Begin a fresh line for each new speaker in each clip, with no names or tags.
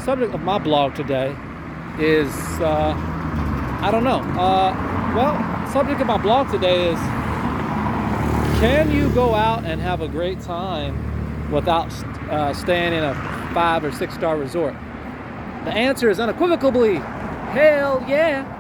subject of my blog today is, I don't know. Subject of my blog today is, can you go out and have a great time without staying in a 5 or 6 star resort? The answer is unequivocally, hell yeah.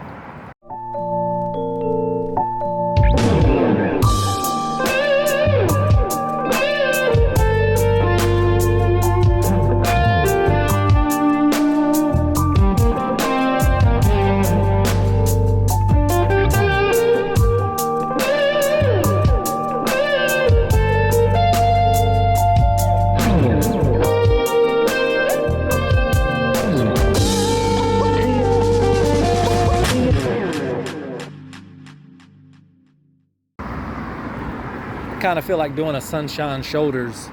Kind of feel like doing a sunshine shoulders.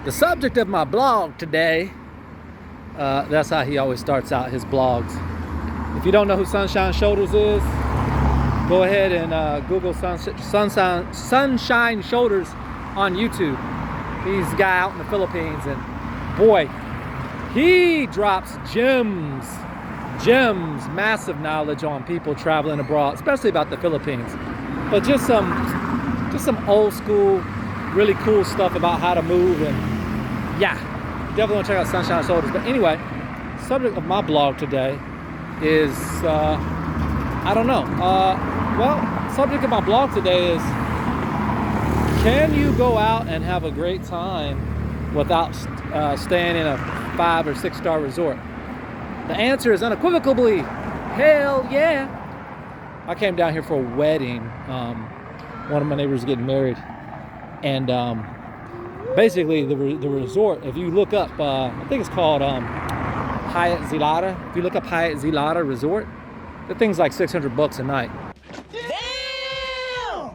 The subject of my blog today, that's how he always starts out his blogs. If you don't know who Sunshine Shoulders is, go ahead and Google Sunshine Shoulders on YouTube. He's a guy out in the Philippines, and boy, he drops gems, massive knowledge on people traveling abroad, especially about the Philippines. But just some old school, really cool stuff about how to move, and yeah, definitely want to check out Sunshine Shoulders. But anyway, subject of my blog today is, I don't know. Subject of my blog today is, can you go out and have a great time without staying in a 5 or 6 star resort? The answer is unequivocally, hell yeah. I came down here for a wedding. One of my neighbors getting married, and basically the resort, if you look up, I think it's called Hyatt Zilara. If you look up Hyatt Zilara Resort, the thing's like $600 a night. Damn!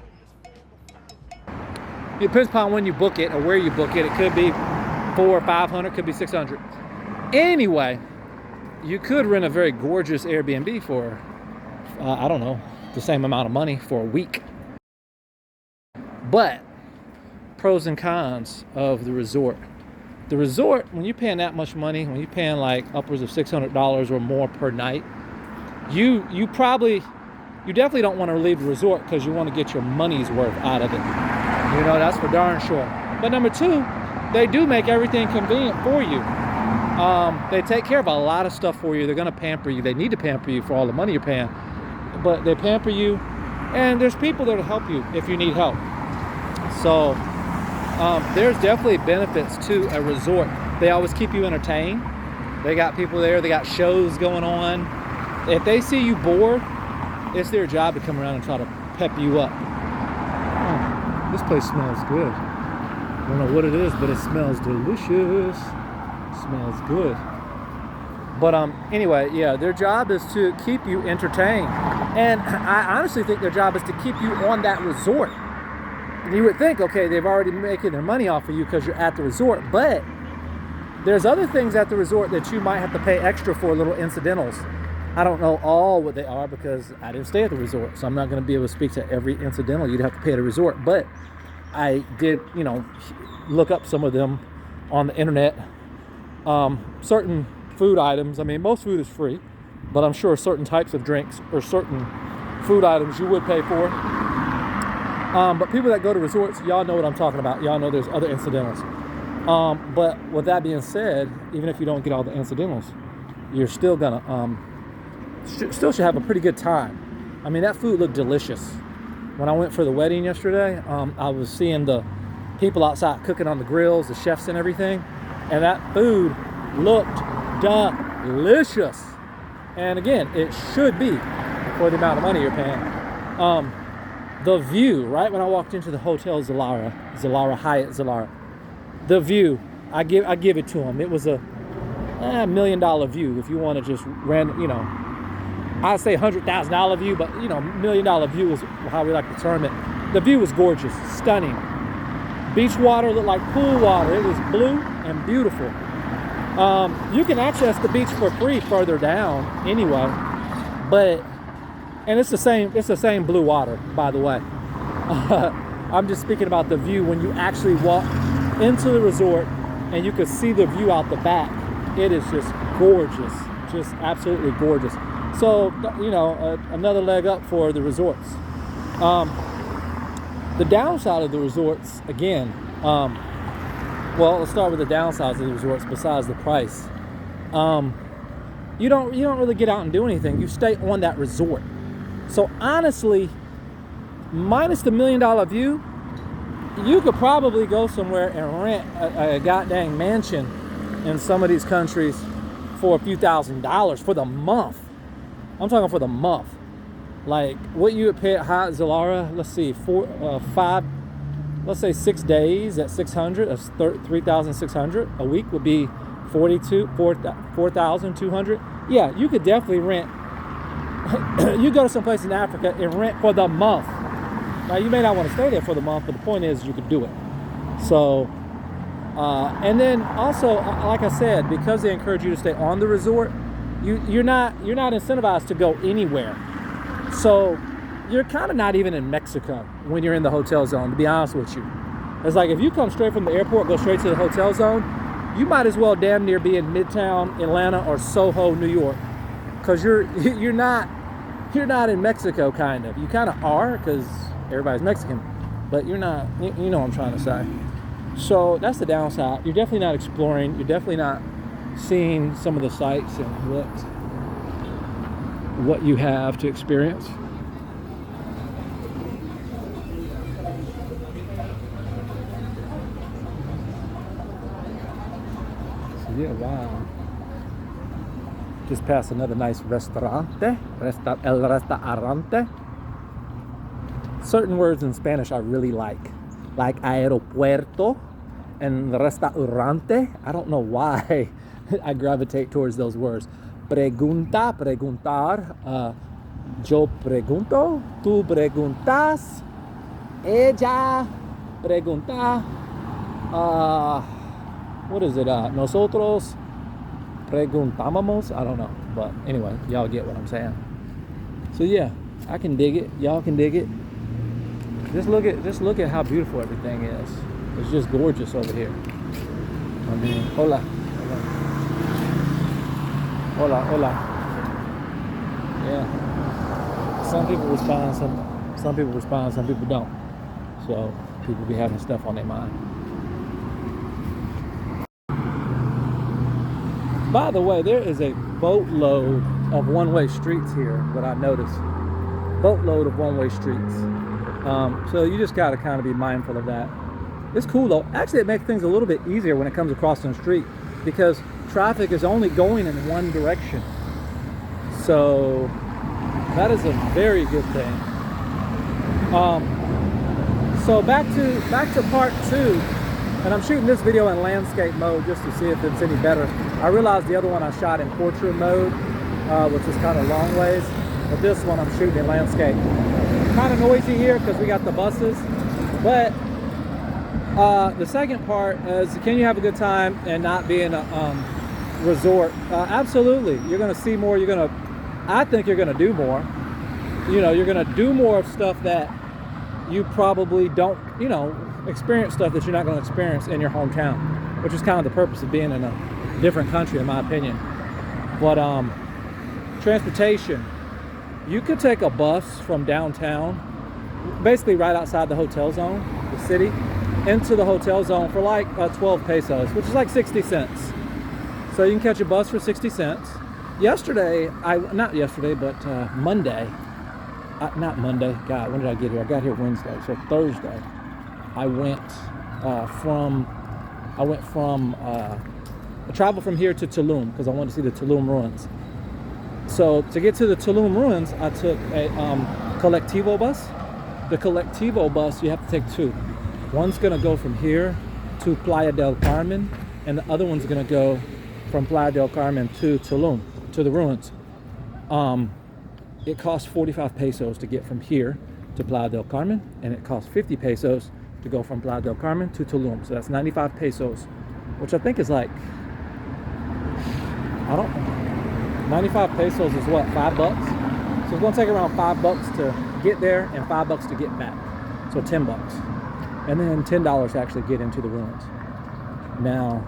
It depends upon when you book it or where you book it. It could be $400 or $500, could be $600. Anyway, you could rent a very gorgeous Airbnb for, I don't know, the same amount of money for a week. But pros and cons of the resort. The resort, when you're paying that much money, when you're paying like upwards of $600 or more per night, you definitely don't want to leave the resort because you want to get your money's worth out of it. You know, that's for darn sure. But number two, they do make everything convenient for you. They take care of a lot of stuff for you. They're going to pamper you. They need to pamper you for all the money you're paying. But they pamper you, and there's people there to help you if you need help. So there's definitely benefits to a resort. They always keep you entertained. They got people there. They got shows going on. If they see you bored, it's their job to come around and try to pep you up. Oh, this place smells good. I don't know what it is, but it smells delicious. It smells good. But anyway, yeah, their job is to keep you entertained. And I honestly think their job is to keep you on that resort. And you would think, okay, they've already making their money off of you because you're at the resort, but there's other things at the resort that you might have to pay extra for, little incidentals. I don't know all what they are because I didn't stay at the resort, so I'm not going to be able to speak to every incidental you'd have to pay at a resort, but I did, look up some of them on the internet. Certain food items, I mean, most food is free, but I'm sure certain types of drinks or certain food items you would pay for. But people that go to resorts, y'all know what I'm talking about. Y'all know there's other incidentals. But with that being said, even if you don't get all the incidentals, you're still gonna still should have a pretty good time. I mean, that food looked delicious. When I went for the wedding yesterday, I was seeing the people outside cooking on the grills, the chefs and everything, and that food looked delicious. And again, it should be for the amount of money you're paying. The view, right when I walked into the Hotel Zilara, Hyatt Zilara, the view, I give it to them. It was a $1 million view. If you want to just I'd say $100,000 view, but $1 million view is how we like to term it. The view was gorgeous, stunning. Beach water looked like pool water. It was blue and beautiful. You can access the beach for free further down anyway, and it's the same blue water, by the way. I'm just speaking about the view when you actually walk into the resort and you could see the view out the back. It is just gorgeous, just absolutely gorgeous. So, you know, another leg up for the resorts. The downside of the resorts, again, well, let's start with the downsides of the resorts besides the price. You don't really get out and do anything. You stay on that resort. So honestly, minus the $1 million view, you could probably go somewhere and rent a goddamn mansion in some of these countries for a few $1,000s for the month. I'm talking for the month. Like what you would pay at Hyatt Zilara, let's see, 6 days at 600, that's 3,600 a week would be 4,200. Yeah, you could definitely rent. You go to some place in Africa and rent for the month. Now you may not want to stay there for the month, but the point is you could do it. So, and then also, like I said, because they encourage you to stay on the resort, you're not incentivized to go anywhere. So you're kind of not even in Mexico when you're in the hotel zone, to be honest with you. It's like if you come straight from the airport, go straight to the hotel zone, you might as well damn near be in Midtown Atlanta or Soho, New York, because you're not in Mexico. Kind of, you kind of are, because everybody's Mexican, but you're not. You know what I'm trying to say. So that's the downside. You're definitely not exploring. You're definitely not seeing some of the sights and what you have to experience. So yeah, wow. Just passed another nice restaurante. El restaurante. Certain words in Spanish I really like aeropuerto and restaurante. I don't know why I gravitate towards those words. Pregunta, preguntar, yo pregunto, tú preguntas, ella pregunta, what is it, nosotros preguntamos, I don't know, but anyway, y'all get what I'm saying. So yeah, I can dig it, y'all can dig it. Just look at how beautiful everything is. It's just gorgeous over here. I mean, hola. Hola. Yeah. Some people respond, some people respond, some people don't. So people be having stuff on their mind. By the way, there is a boatload of one-way streets here, what I noticed. Boatload of one-way streets. So you just gotta kind of be mindful of that. It's cool though. Actually, it makes things a little bit easier when it comes across the street, because traffic is only going in one direction. So that is a very good thing. So back to part 2, and I'm shooting this video in landscape mode just to see if it's any better. I realized the other one I shot in portrait mode, which is kind of long ways, but this one I'm shooting in landscape. Kind of noisy here because we got the buses, but the second part is, can you have a good time and not be in a resort? Absolutely. You're going to see more. I think you're going to do more. You know, you're going to do more of stuff that you probably don't, experience stuff that you're not going to experience in your hometown, which is kind of the purpose of being in a different country, in my opinion. But transportation, you could take a bus from downtown, basically right outside the hotel zone, the city, into the hotel zone for like 12 pesos, which is like 60 cents. So you can catch a bus for 60 cents. Monday, not Monday, God, when did I get here? I got here Wednesday, so Thursday, I traveled from here to Tulum because I wanted to see the Tulum ruins. So to get to the Tulum ruins, I took a Colectivo bus. The Colectivo bus, you have to take 2. One's gonna go from here to Playa del Carmen, and the other one's gonna go from Playa del Carmen to Tulum, to the ruins. It costs 45 pesos to get from here to Playa del Carmen, and it costs 50 pesos to go from Playa del Carmen to Tulum. So that's 95 pesos, which I think is like, 95 pesos is what, $5? So it's gonna take around $5 to get there and $5 to get back. So $10. And then $10 to actually get into the ruins. Now,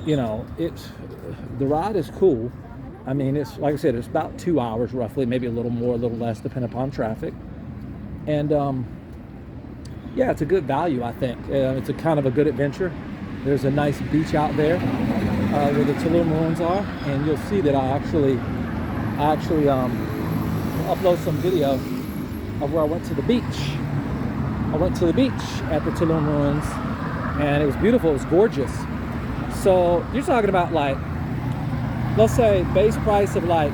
you know, the ride is cool. I mean, it's like I said, it's about 2 hours roughly, maybe a little more, a little less, depending upon traffic. And yeah, it's a good value, I think. It's a kind of a good adventure. There's a nice beach out there where the Tulum ruins are, and you'll see that I actually upload some video of where I went to the beach. I went to the beach at the Tulum ruins, and it was beautiful. It was gorgeous. So you're talking about, like, let's say base price of like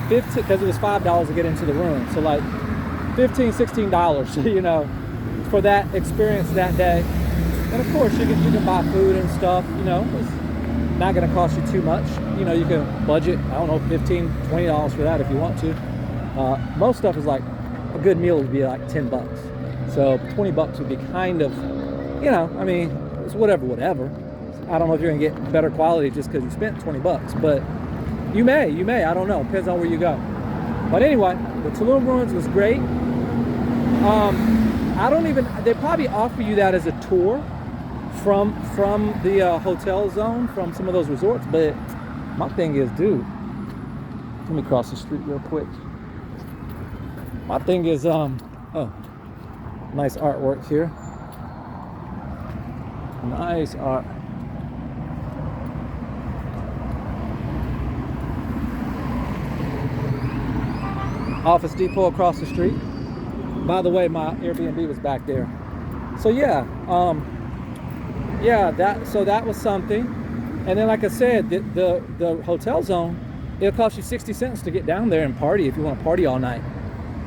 15, because it was $5 to get into the room. So like $15, $16, you know, for that experience that day. And of course you can buy food and stuff, you know, it's not going to cost you too much. You know, you can budget, I don't know, $15, $20 for that if you want to. Most stuff is like, a good meal would be like 10 bucks. So 20 bucks would be kind of, you know, I mean, it's whatever. I don't know if you're gonna get better quality just because you spent 20 bucks, but you may, I don't know, depends on where you go. But anyway, the Tulum ruins was great. They probably offer you that as a tour from the hotel zone, from some of those resorts, but my thing is, dude, let me cross the street real quick. My thing is, oh, nice artwork here. Nice art. Office Depot across the street. By the way, my Airbnb was back there. So yeah, that was something. And then, like I said, the hotel zone, it'll cost you 60 cents to get down there and party if you want to party all night.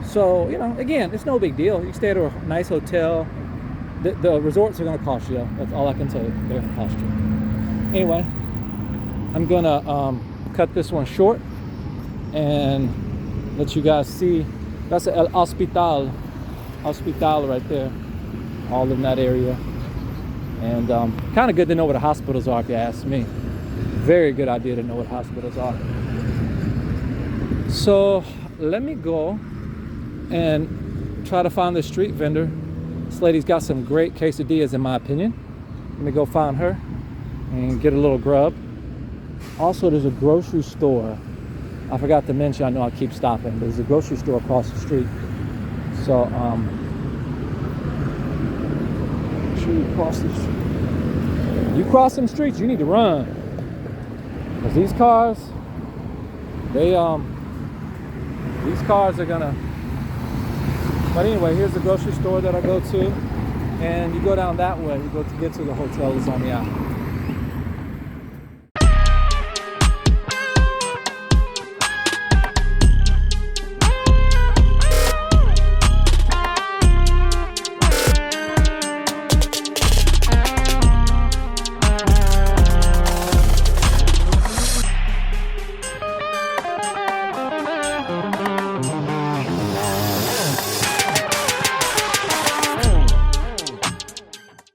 So, you know, again, it's no big deal. You stay at a nice hotel. The resorts are going to cost you, though. That's all I can tell you. They're going to cost you. Anyway, I'm going to cut this one short and let you guys see. That's El Hospital right there, all in that area. And kind of good to know what the hospitals are, if you ask me. Very good idea to know what hospitals are. So let me go and try to find this street vendor. This lady's got some great quesadillas, in my opinion. Let me go find her and get a little grub. Also, there's a grocery store. I forgot to mention, I know I keep stopping, but there's a grocery store across the street. So, make sure you cross the street. You cross them streets, you need to run. Because these cars, these cars are gonna. But anyway, here's the grocery store that I go to. And you go down that way, you go to get to the Hotel Zone.